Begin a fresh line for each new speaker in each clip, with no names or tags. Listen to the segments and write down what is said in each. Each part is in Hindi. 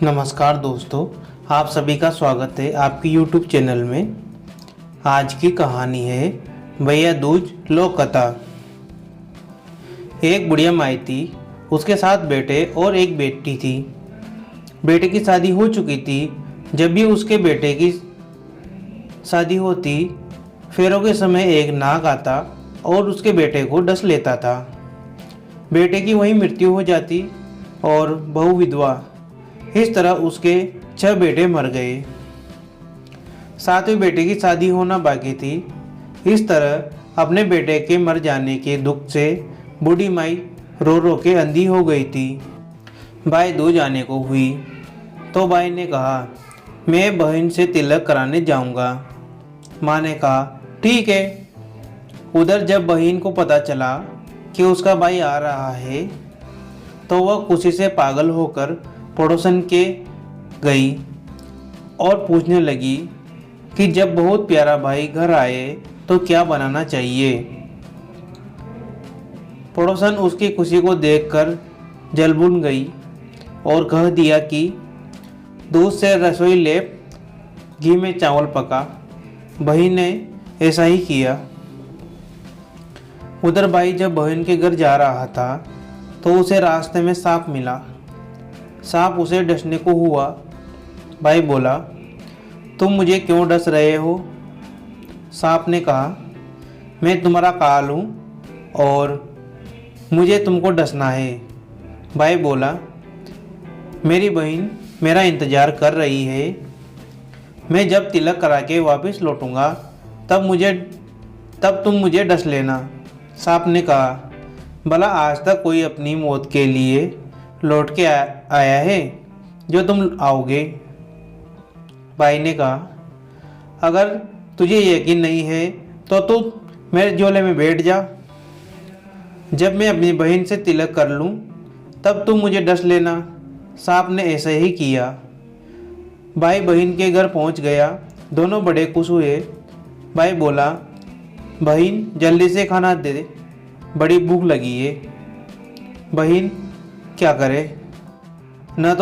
नमस्कार दोस्तों, आप सभी का स्वागत है आपकी YouTube चैनल में। आज की कहानी है भैया दूज लोक कथा। एक बुढ़िया माई थी, उसके साथ बेटे और एक बेटी थी। बेटे की शादी हो चुकी थी। जब भी उसके बेटे की शादी होती, फेरों के समय एक नाग आता और उसके बेटे को डस लेता था। बेटे की वहीं मृत्यु हो जाती और बहू विधवा। इस तरह उसके 6 बेटे मर गए। 7वें बेटे की शादी होना बाकी थी। इस तरह अपने बेटे के मर जाने के दुख से बूढ़ी माई रो रो के अंधी हो गई थी। भाई दूज आने को हुई तो भाई ने कहा, मैं बहन से तिलक कराने जाऊंगा। माँ ने कहा, ठीक है। उधर जब बहन को पता चला कि उसका भाई आ रहा है तो वह खुशी से पागल होकर पड़ोसन के गई और पूछने लगी कि जब बहुत प्यारा भाई घर आए तो क्या बनाना चाहिए। पड़ोसन उसकी खुशी को देखकर जलबुन गई और कह दिया कि दूध से रसोई लेप, घी में चावल पका। बहन ने ऐसा ही किया। उधर भाई जब बहन के घर जा रहा था तो उसे रास्ते में सांप मिला। सांप उसे डसने को हुआ। भाई बोला, तुम मुझे क्यों डस रहे हो? सांप ने कहा, मैं तुम्हारा काल हूँ और मुझे तुमको डसना है। भाई बोला, मेरी बहन मेरा इंतज़ार कर रही है। मैं जब तिलक करा के वापस लौटूंगा तब तुम मुझे डस लेना। सांप ने कहा, भला आज तक कोई अपनी मौत के लिए लौट के आया है जो तुम आओगे? भाई ने कहा, अगर तुझे यकीन नहीं है तो तू मेरे झोले में बैठ जा। जब मैं अपनी बहन से तिलक कर लूँ तब तू मुझे डस लेना। सांप ने ऐसा ही किया। भाई बहन के घर पहुंच गया। दोनों बड़े खुश हुए। भाई बोला, बहन जल्दी से खाना दे, बड़ी भूख लगी है। बहन क्या करे, न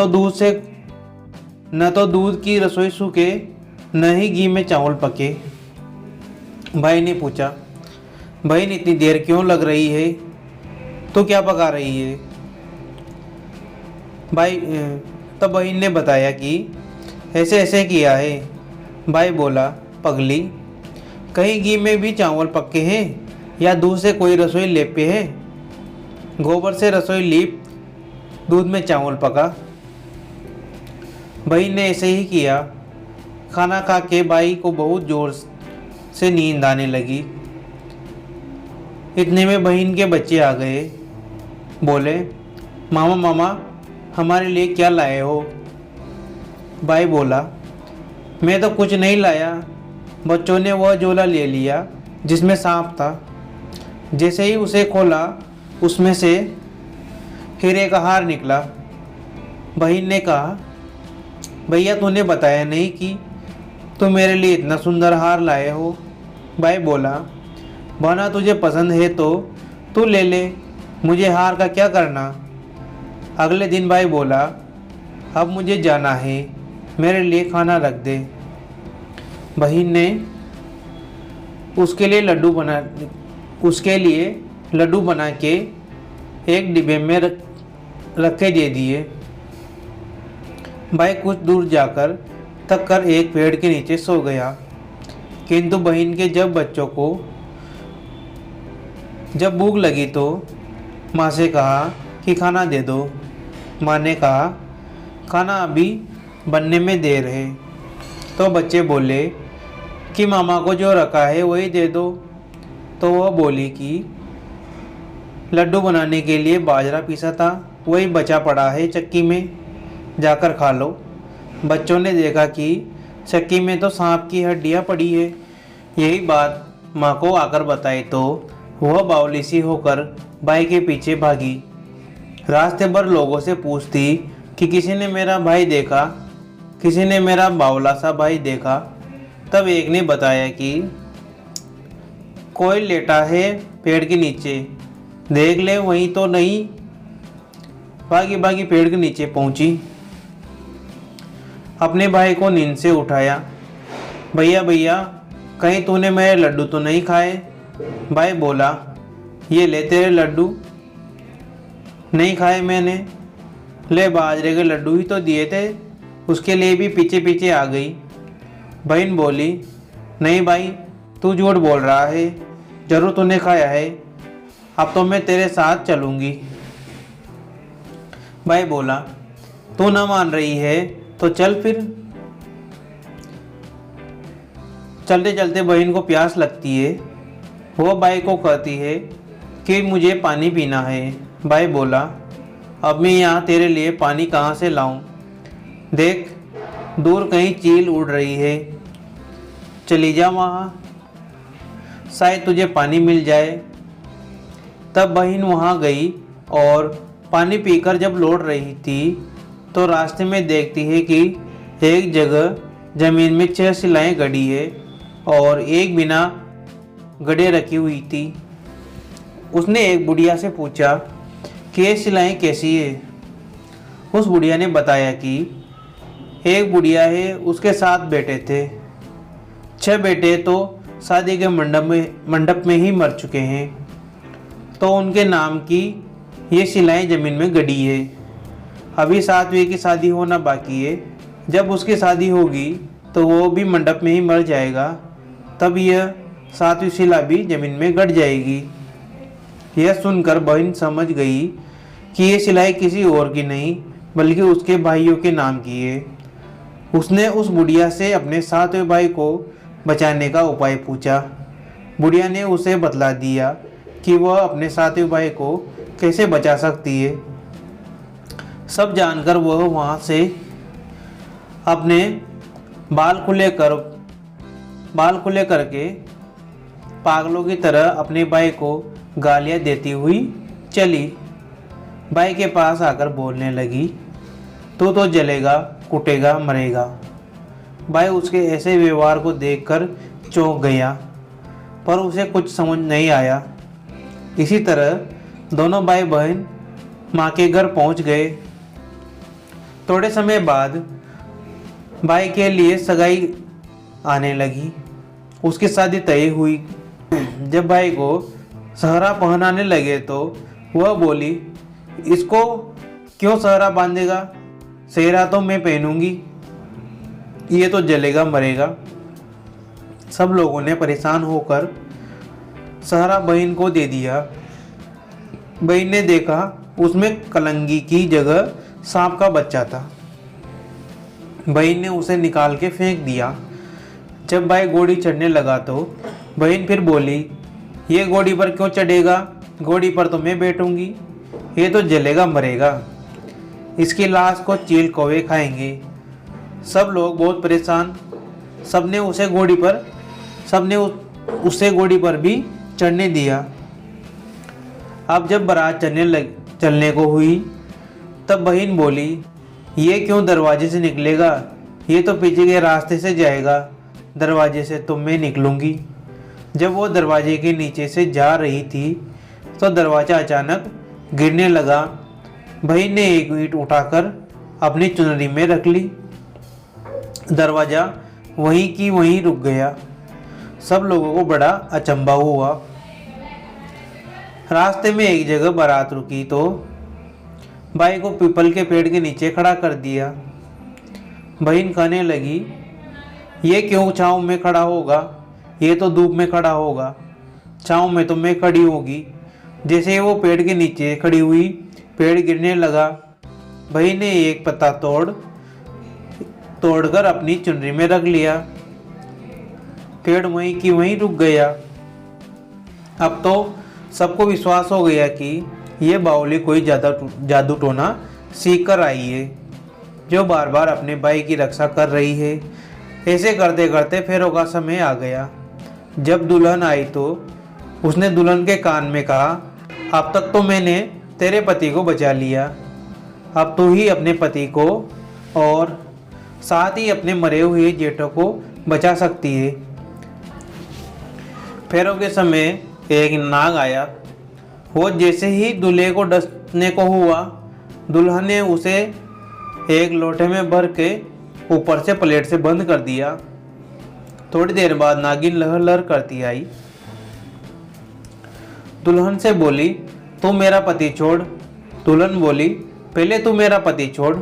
तो दूध की रसोई सूखे, न ही घी में चावल पके। भाई ने पूछा, बहन इतनी देर क्यों लग रही है? तो क्या पका रही है? भाई तब बहन ने बताया कि ऐसे ऐसे किया है। भाई बोला, पगली, कहीं घी में भी चावल पके हैं या दूध से कोई रसोई लेपे है? गोबर से रसोई लीप, दूध में चावल पका। बहन ने ऐसे ही किया। खाना खा के भाई को बहुत जोर से नींद आने लगी। इतने में बहन के बच्चे आ गए। बोले, मामा मामा हमारे लिए क्या लाए हो? भाई बोला, मैं तो कुछ नहीं लाया। बच्चों ने वह झोला ले लिया जिसमें सांप था। जैसे ही उसे खोला उसमें से हीरे का हार निकला। बहन ने कहा, भैया तूने बताया नहीं कि तू मेरे लिए इतना सुंदर हार लाए हो। भाई बोला, बना तुझे पसंद है तो तू ले ले, मुझे हार का क्या करना। अगले दिन भाई बोला, अब मुझे जाना है, मेरे लिए खाना रख दे। बहन ने उसके लिए लड्डू बना के एक डिब्बे में रखे दे दिए। भाई कुछ दूर जाकर थक कर एक पेड़ के नीचे सो गया। किंतु बहन के जब भूख लगी तो माँ से कहा कि खाना दे दो। माँ ने कहा, खाना अभी बनने में देर है। तो बच्चे बोले कि मामा को जो रखा है वही दे दो। तो वह बोली कि लड्डू बनाने के लिए बाजरा पीसा था, वही बचा पड़ा है चक्की में, जाकर खा लो। बच्चों ने देखा कि चक्की में तो सांप की हड्डियां पड़ी है। यही बात माँ को आकर बताई तो वह बावली सी होकर भाई के पीछे भागी। रास्ते भर लोगों से पूछती कि किसी ने मेरा भाई देखा, किसी ने मेरा बावला सा भाई देखा। तब एक ने बताया कि कोई लेटा है पेड़ के नीचे, देख ले वहीं तो नहीं। भागी भागी पेड़ के नीचे पहुंची। अपने भाई को नींद से उठाया। भैया भैया, कहीं तूने मेरे लड्डू तो नहीं खाए? भाई बोला, ये ले तेरे लड्डू। नहीं खाए मैंने। ले, बाजरे के लड्डू ही तो दिए थे, उसके लिए भी पीछे पीछे आ गई। बहन बोली, नहीं भाई, तू झूठ बोल रहा है, जरूर तूने खाया है, अब तो मैं तेरे साथ चलूँगी। भाई बोला, तू ना मान रही है तो चल फिर। चलते चलते बहन को प्यास लगती है। वो भाई को कहती है कि मुझे पानी पीना है। भाई बोला, अब मैं यहाँ तेरे लिए पानी कहाँ से लाऊं? देख, दूर कहीं चील उड़ रही है, चली जा वहाँ, शायद तुझे पानी मिल जाए। तब बहन वहाँ गई और पानी पीकर जब लौट रही थी तो रास्ते में देखती है कि एक जगह ज़मीन में 6 शिलाएँ गड़ी है और एक बिना गड़े रखी हुई थी। उसने एक बुढ़िया से पूछा कि ये शिलाएँ कैसी है? उस बुढ़िया ने बताया कि एक बुढ़िया है, उसके 7 बेटे थे, 6 बेटे तो शादी के मंडप में ही मर चुके हैं, तो उनके नाम की ये शिलाएँ ज़मीन में गड़ी है। अभी 7वें की शादी होना बाकी है, जब उसकी शादी होगी तो वो भी मंडप में ही मर जाएगा, तब यह 7वीं शिला भी ज़मीन में गड़ जाएगी। यह सुनकर बहन समझ गई कि ये शिलाएँ किसी और की नहीं बल्कि उसके भाइयों के नाम की है। उसने उस बुढ़िया से अपने 7वें भाई को बचाने का उपाय पूछा। बुढ़िया ने उसे बतला दिया कि वह अपने 7वें भाई को कैसे बचा सकती है। सब जानकर वह वहाँ से अपने बाल खुले करके पागलों की तरह अपने भाई को गालियाँ देती हुई चली। भाई के पास आकर बोलने लगी, तू तो जलेगा, कुटेगा, मरेगा। भाई उसके ऐसे व्यवहार को देखकर चौंक गया, पर उसे कुछ समझ नहीं आया। इसी तरह दोनों भाई बहन माँ के घर पहुँच गए। थोड़े समय बाद भाई के लिए सगाई आने लगी। उसकी शादी तय हुई। जब भाई को सहरा पहनाने लगे तो वह बोली, इसको क्यों सहरा बांधेगा? सेहरा तो मैं पहनूंगी, ये तो जलेगा, मरेगा। सब लोगों ने परेशान होकर सहरा बहन को दे दिया। बहन ने देखा उसमें कलंगी की जगह सांप का बच्चा था। बहन ने उसे निकाल के फेंक दिया। जब भाई घोड़ी चढ़ने लगा तो बहन फिर बोली, ये घोड़ी पर क्यों चढ़ेगा? घोड़ी पर तो मैं बैठूंगी, ये तो जलेगा, मरेगा। इसकी लाश को चील कौवे खाएंगे। सब लोग बहुत परेशान। सबने उसे घोड़ी पर भी चढ़ने दिया। अब जब बारात चलने को हुई तब बहन बोली, ये क्यों दरवाजे से निकलेगा? ये तो पीछे के रास्ते से जाएगा, दरवाजे से तो मैं निकलूंगी। जब वो दरवाजे के नीचे से जा रही थी तो दरवाज़ा अचानक गिरने लगा। बहन ने एक ईंट उठाकर अपनी चुनरी में रख ली। दरवाज़ा वहीं की वहीं रुक गया। सब लोगों को बड़ा अचंभा हुआ। रास्ते में एक जगह बारात रुकी तो भाई को पीपल के पेड़ के नीचे खड़ा कर दिया। बहन कहने लगी, ये क्यों छाँव में खड़ा होगा? ये तो धूप में खड़ा होगा, छाँव में तो मैं खड़ी होगी। जैसे ही वो पेड़ के नीचे खड़ी हुई, पेड़ गिरने लगा। बहन ने एक पत्ता तोड़कर अपनी चुनरी में रख लिया। पेड़ वहीं की वहीं रुक गया। अब तो सबको विश्वास हो गया कि ये बावली कोई जादू टोना सीख कर आई है, जो बार बार अपने भाई की रक्षा कर रही है। ऐसे करते करते फेरों का समय आ गया। जब दुल्हन आई तो उसने दुल्हन के कान में कहा, अब तक तो मैंने तेरे पति को बचा लिया, अब तू ही अपने पति को और साथ ही अपने मरे हुए जेठों को बचा सकती है। फेरों के समय एक नाग आया। वो जैसे ही दूल्हे को डसने को हुआ, दुल्हन ने उसे एक लोटे में भर के ऊपर से प्लेट से बंद कर दिया। थोड़ी देर बाद नागिन लहर लहर करती आई। दुल्हन से बोली, तू मेरा पति छोड़। दुल्हन बोली, पहले तू मेरा पति छोड़।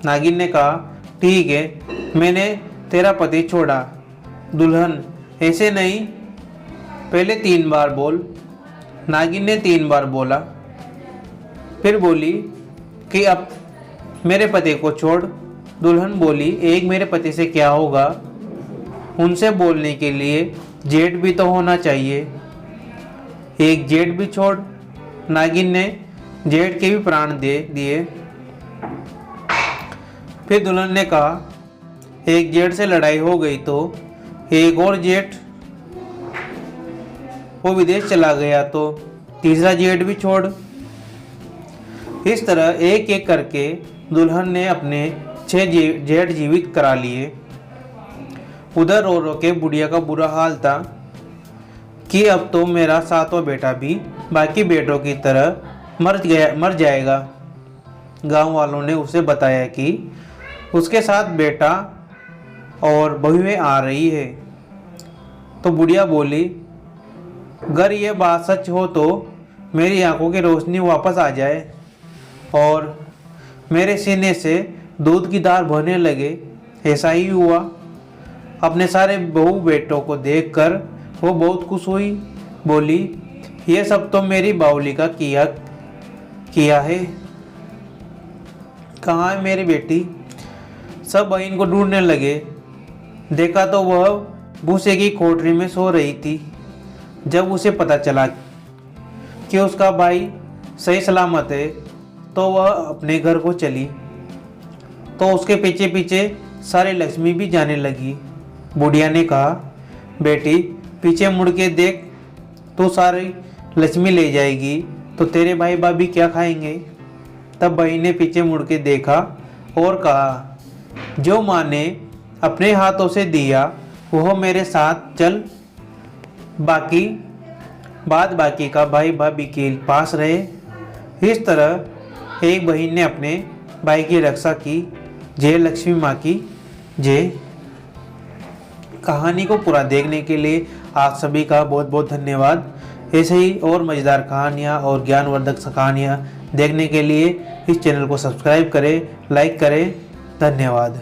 नागिन ने कहा, ठीक है, मैंने तेरा पति छोड़ा। दुल्हन, ऐसे नहीं, पहले 3 बार बोल। नागिन ने 3 बार बोला। फिर बोली कि अब मेरे पति को छोड़। दुल्हन बोली, एक मेरे पति से क्या होगा, उनसे बोलने के लिए जेठ भी तो होना चाहिए, एक जेठ भी छोड़। नागिन ने जेठ के भी प्राण दे दिए। फिर दुल्हन ने कहा, एक जेठ से लड़ाई हो गई तो एक और जेठ, वो विदेश चला गया तो तीसरा जेठ भी छोड़। इस तरह एक एक करके दुल्हन ने अपने 6 जेठ जीवित करा लिए। उधर रो रो के बुढ़िया का बुरा हाल था कि अब तो मेरा 7वां बेटा भी बाकी बेटों की तरह मर जाएगा। गांव वालों ने उसे बताया कि उसके साथ बेटा और बहुएं आ रही है। तो बुढ़िया बोली, अगर ये बात सच हो तो मेरी आंखों की रोशनी वापस आ जाए और मेरे सीने से दूध की धार बहने लगे। ऐसा ही हुआ। अपने सारे बहू बेटों को देखकर वो बहुत खुश हुई। बोली, ये सब तो मेरी बावली का किया है। कहाँ है मेरी बेटी? सब बहन को ढूंढने लगे। देखा तो वह भूसे की कोठरी में सो रही थी। जब उसे पता चला कि उसका भाई सही सलामत है तो वह अपने घर को चली। तो उसके पीछे पीछे सारी लक्ष्मी भी जाने लगी। बुढ़िया ने कहा, बेटी पीछे मुड़ के देख, तो सारी लक्ष्मी ले जाएगी तो तेरे भाई भाभी क्या खाएंगे? तब बहन ने पीछे मुड़ के देखा और कहा, जो माँ ने अपने हाथों से दिया वह मेरे साथ चल, बाकी का भाई भाभी के पास रहे। इस तरह एक बहन ने अपने भाई की रक्षा की। जय लक्ष्मी माँ की जय। कहानी को पूरा देखने के लिए आप सभी का बहुत बहुत धन्यवाद। ऐसे ही और मज़ेदार कहानियाँ और ज्ञानवर्धक कहानियाँ देखने के लिए इस चैनल को सब्सक्राइब करें, लाइक करें। धन्यवाद।